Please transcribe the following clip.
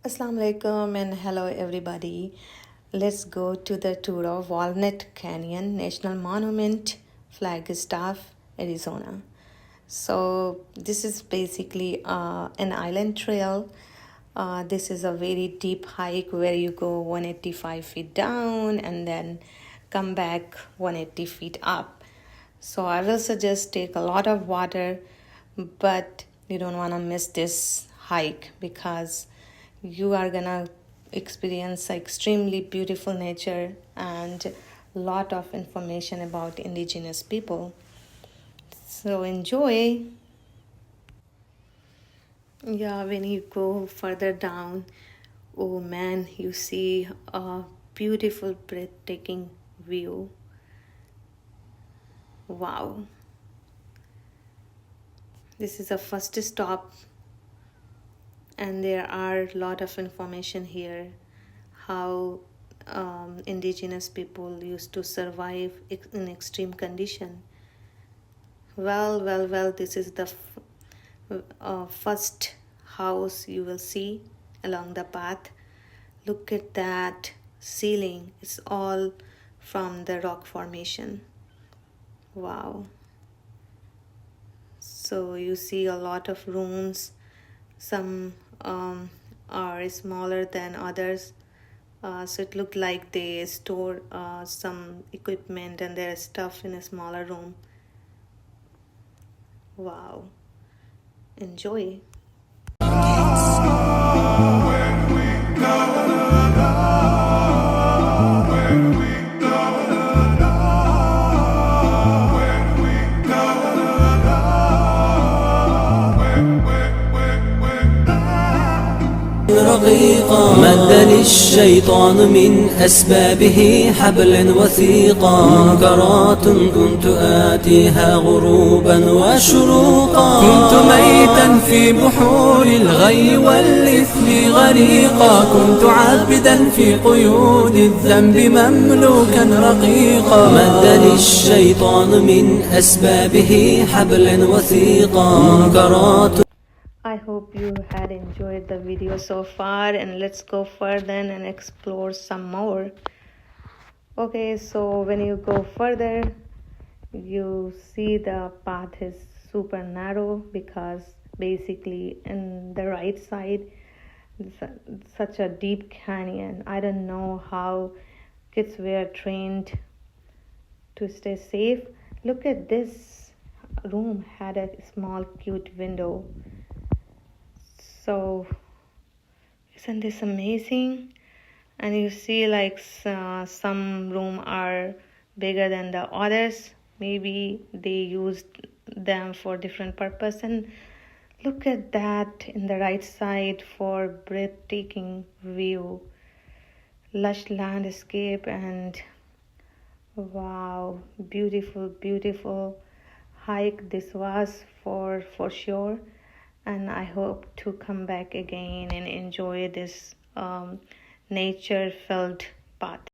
Assalamu alaikum and hello everybody. Let's go to the tour of Walnut Canyon National Monument, Flagstaff, Arizona. So this is basically an island trail. This is a very deep hike where you go 185 feet down and then come back 180 feet up. So I will suggest take a lot of water, but you don't want to miss this hike because you are gonna experience extremely beautiful nature and a lot of information about indigenous people. So enjoy. Yeah, when you go further down, oh man, you see a beautiful, breathtaking view. Wow. This is a first stop, and there are a lot of information here how indigenous people used to survive in extreme condition. Well, this is the first house you will see along the path. Look at that ceiling, it's all from the rock formation. Wow. So you see a lot of rooms. Some are smaller than others, so it looked like they store some equipment and their stuff in a smaller room. Wow, enjoy. رقيقا مد للشيطان من أسبابه حبلا وثيقا منكرات كنت آتيها غروبا وشروقا كنت ميتا في بحور الغي والإثم غريقا كنت عابدا في قيود الذنب مملوكا رقيقا مد للشيطان من أسبابه حبلا وثيقا منكرات. I hope you had enjoyed the video so far, and let's go further and explore some more. Okay, so when you go further, you see the path is super narrow because basically in the right side such a deep canyon. I don't know how kids were trained to stay safe. Look at this room, had a small cute window. So isn't this amazing? And you see like some room are bigger than the others. Maybe they used them for different purpose. And look at that in the right side for breathtaking view, lush landscape, and wow, beautiful hike this was for sure. And I hope to come back again and enjoy this nature filled path.